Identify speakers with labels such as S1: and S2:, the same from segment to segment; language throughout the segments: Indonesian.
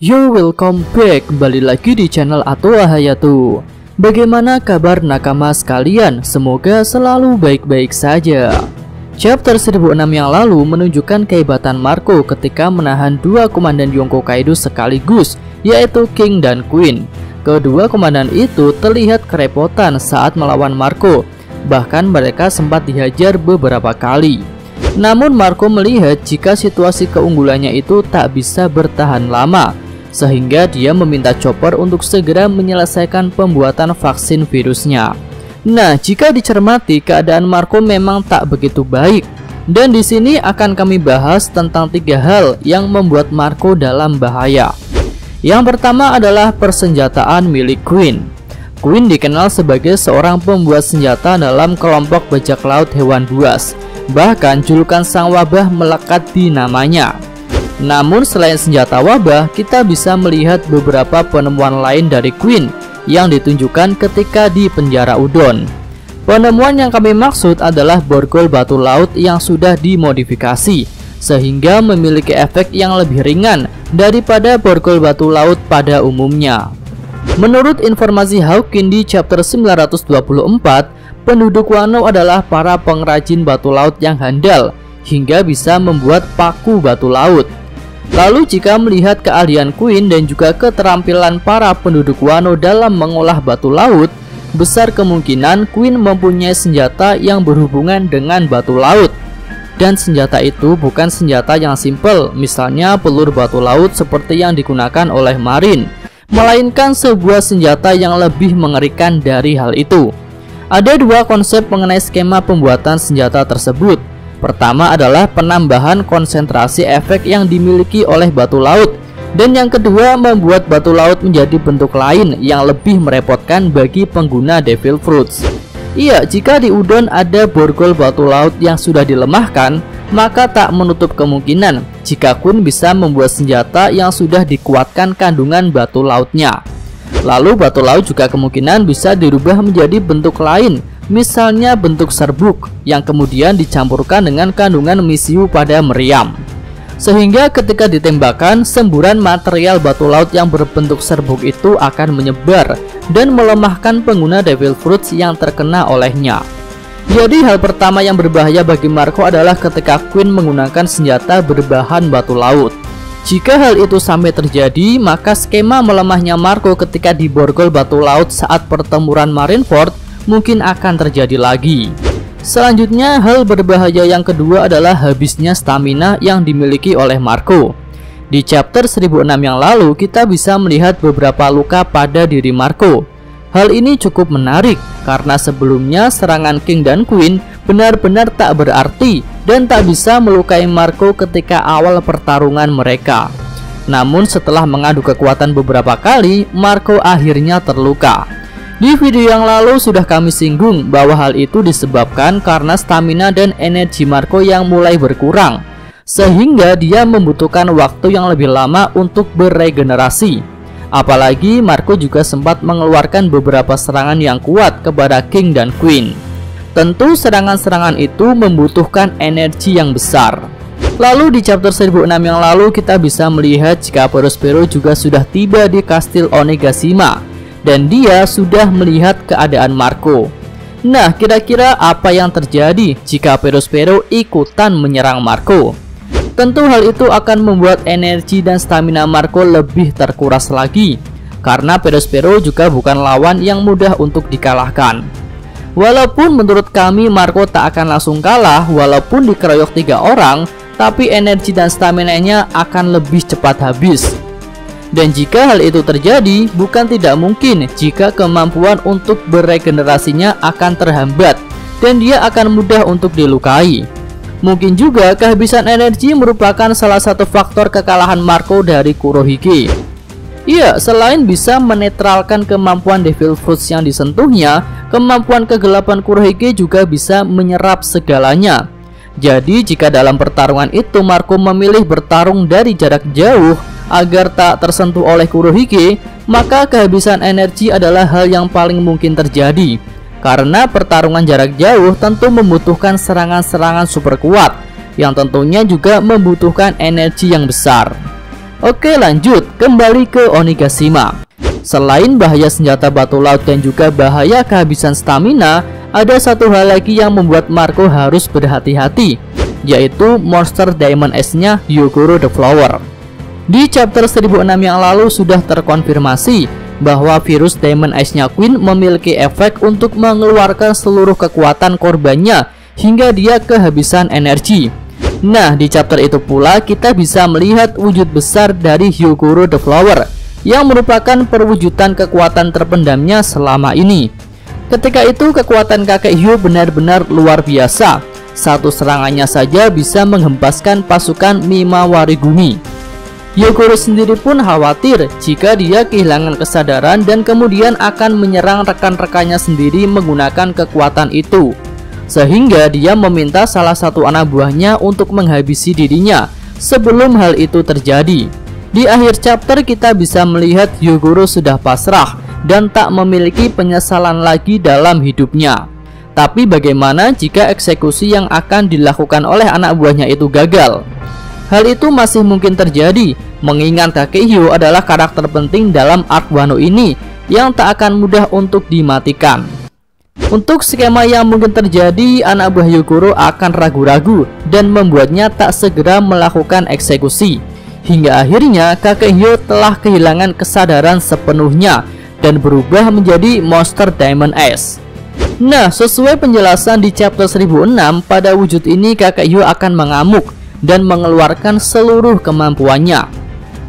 S1: Yo, welcome back, kembali lagi di channel Atoa Hayatu. Bagaimana kabar nakama sekalian? Semoga selalu baik-baik saja. Chapter 1006 yang lalu menunjukkan kehebatan Marco ketika menahan dua komandan Yonko Kaido sekaligus, yaitu King dan Queen. Kedua komandan itu terlihat kerepotan saat melawan Marco, bahkan mereka sempat dihajar beberapa kali. Namun Marco melihat jika situasi keunggulannya itu tak bisa bertahan lama, sehingga dia meminta Chopper untuk segera menyelesaikan pembuatan vaksin virusnya. Nah, jika dicermati, keadaan Marco memang tak begitu baik. Dan di sini akan kami bahas tentang 3 hal yang membuat Marco dalam bahaya. Yang pertama adalah persenjataan milik Queen. Queen dikenal sebagai seorang pembuat senjata dalam kelompok bajak laut hewan buas. Bahkan julukan sang wabah melekat di namanya. Namun selain senjata wabah, kita bisa melihat beberapa penemuan lain dari Queen yang ditunjukkan ketika di penjara Udon. Penemuan yang kami maksud adalah borgol batu laut yang sudah dimodifikasi, sehingga memiliki efek yang lebih ringan daripada borgol batu laut pada umumnya. Menurut informasi Hawkins di chapter 924, penduduk Wano adalah para pengrajin batu laut yang handal, hingga bisa membuat paku batu laut. Lalu jika melihat keahlian Queen dan juga keterampilan para penduduk Wano dalam mengolah batu laut, besar kemungkinan Queen mempunyai senjata yang berhubungan dengan batu laut. Dan senjata itu bukan senjata yang simpel, misalnya peluru batu laut seperti yang digunakan oleh Marine, melainkan sebuah senjata yang lebih mengerikan dari hal itu. Ada 2 konsep mengenai skema pembuatan senjata tersebut. Pertama adalah penambahan konsentrasi efek yang dimiliki oleh batu laut, dan yang kedua membuat batu laut menjadi bentuk lain yang lebih merepotkan bagi pengguna Devil Fruits. Iya, jika di Udon ada borgol batu laut yang sudah dilemahkan, maka tak menutup kemungkinan jika Queen bisa membuat senjata yang sudah dikuatkan kandungan batu lautnya. Lalu batu laut juga kemungkinan bisa dirubah menjadi bentuk lain, misalnya bentuk serbuk yang kemudian dicampurkan dengan kandungan misiu pada meriam, sehingga ketika ditembakkan, semburan material batu laut yang berbentuk serbuk itu akan menyebar dan melemahkan pengguna Devil Fruits yang terkena olehnya. Jadi hal pertama yang berbahaya bagi Marco adalah ketika Queen menggunakan senjata berbahan batu laut. Jika hal itu sampai terjadi, maka skema melemahnya Marco ketika diborgol batu laut saat pertempuran Marineford mungkin akan terjadi lagi. Selanjutnya, hal berbahaya yang kedua adalah habisnya stamina yang dimiliki oleh Marco. Di chapter 1006 yang lalu, kita bisa melihat beberapa luka pada diri Marco. Hal ini cukup menarik karena sebelumnya serangan King dan Queen benar-benar tak berarti dan tak bisa melukai Marco ketika awal pertarungan mereka. Namun setelah mengadu kekuatan beberapa kali, Marco akhirnya terluka. Di video yang lalu sudah kami singgung bahwa hal itu disebabkan karena stamina dan energi Marco yang mulai berkurang, sehingga dia membutuhkan waktu yang lebih lama untuk beregenerasi. Apalagi Marco juga sempat mengeluarkan beberapa serangan yang kuat kepada King dan Queen. Tentu serangan-serangan itu membutuhkan energi yang besar. Lalu di chapter 1006 yang lalu kita bisa melihat jika Perospero juga sudah tiba di kastil Onigashima, dan dia sudah melihat keadaan Marco. Nah, kira-kira apa yang terjadi jika Perospero ikutan menyerang Marco? Tentu hal itu akan membuat energi dan stamina Marco lebih terkuras lagi, karena Perospero juga bukan lawan yang mudah untuk dikalahkan. Walaupun menurut kami Marco tak akan langsung kalah walaupun dikeroyok 3 orang, tapi energi dan stamina-nya akan lebih cepat habis. Dan jika hal itu terjadi, bukan tidak mungkin jika kemampuan untuk beregenerasinya akan terhambat dan dia akan mudah untuk dilukai. Mungkin juga kehabisan energi merupakan salah satu faktor kekalahan Marco dari Kurohige. Iya, selain bisa menetralkan kemampuan Devil Fruits yang disentuhnya, kemampuan kegelapan Kurohige juga bisa menyerap segalanya. Jadi jika dalam pertarungan itu Marco memilih bertarung dari jarak jauh agar tak tersentuh oleh Kurohige, maka kehabisan energi adalah hal yang paling mungkin terjadi. Karena pertarungan jarak jauh tentu membutuhkan serangan-serangan super kuat, yang tentunya juga membutuhkan energi yang besar. Oke, lanjut kembali ke Onigashima. Selain bahaya senjata batu laut dan juga bahaya kehabisan stamina, ada satu hal lagi yang membuat Marco harus berhati-hati, yaitu monster Diamond Ace-nya Hyogoro the Flower. Di chapter 1006 yang lalu sudah terkonfirmasi bahwa virus Diamond Ace-nya Queen memiliki efek untuk mengeluarkan seluruh kekuatan korbannya hingga dia kehabisan energi. Nah, di chapter itu pula kita bisa melihat wujud besar dari Hyogoro the Flower yang merupakan perwujudan kekuatan terpendamnya selama ini. Ketika itu kekuatan kakek Hyo benar-benar luar biasa. Satu serangannya saja bisa menghempaskan pasukan Mimawari Gumi. Hyogoro sendiri pun khawatir jika dia kehilangan kesadaran dan kemudian akan menyerang rekan-rekannya sendiri menggunakan kekuatan itu. Sehingga dia meminta salah satu anak buahnya untuk menghabisi dirinya sebelum hal itu terjadi. Di akhir chapter kita bisa melihat Hyogoro sudah pasrah dan tak memiliki penyesalan lagi dalam hidupnya. Tapi bagaimana jika eksekusi yang akan dilakukan oleh anak buahnya itu gagal? Hal itu masih mungkin terjadi, mengingat kakek Hyo adalah karakter penting dalam arc Wano ini yang tak akan mudah untuk dimatikan. Untuk skema yang mungkin terjadi, anak buah Hyogoro akan ragu-ragu dan membuatnya tak segera melakukan eksekusi. Hingga akhirnya kakek Hyo telah kehilangan kesadaran sepenuhnya dan berubah menjadi monster Diamond Ace. Nah, sesuai penjelasan di chapter 1006, pada wujud ini kakek Hyo akan mengamuk dan mengeluarkan seluruh kemampuannya.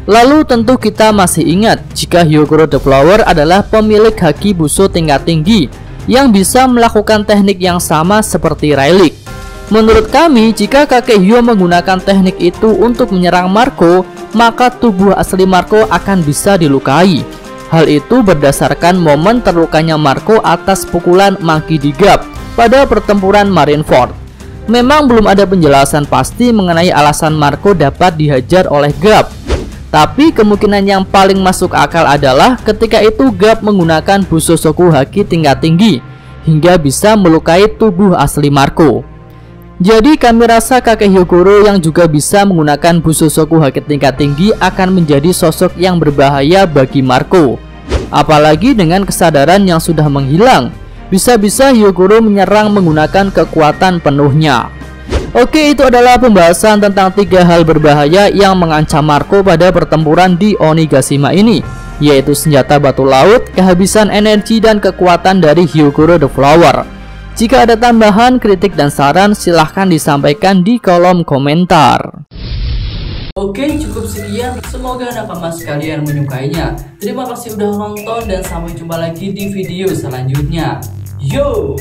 S1: Lalu tentu kita masih ingat jika Hyogoro the Flower adalah pemilik haki buso tingkat tinggi yang bisa melakukan teknik yang sama seperti Rayleigh. Menurut kami, jika kakek Hyo menggunakan teknik itu untuk menyerang Marco, maka tubuh asli Marco akan bisa dilukai. Hal itu berdasarkan momen terlukanya Marco atas pukulan Monkey D. Garp pada pertempuran Marineford. Memang belum ada penjelasan pasti mengenai alasan Marco dapat dihajar oleh Garp. Tapi kemungkinan yang paling masuk akal adalah ketika itu Garp menggunakan Busosoku Haki tingkat tinggi hingga bisa melukai tubuh asli Marco. Jadi kami rasa kakek Hyogoro yang juga bisa menggunakan Busosoku Haki tingkat tinggi akan menjadi sosok yang berbahaya bagi Marco. Apalagi dengan kesadaran yang sudah menghilang, bisa-bisa Hyogoro menyerang menggunakan kekuatan penuhnya. Oke, itu adalah pembahasan tentang 3 hal berbahaya yang mengancam Marco pada pertempuran di Onigashima ini, yaitu senjata batu laut, kehabisan energi, dan kekuatan dari Hyogoro the Flower. Jika ada tambahan, kritik, dan saran, silahkan disampaikan di kolom komentar. Oke, cukup sekian. Semoga nakama sekalian menyukainya. Terima kasih udah nonton dan sampai jumpa lagi di video selanjutnya. Yo!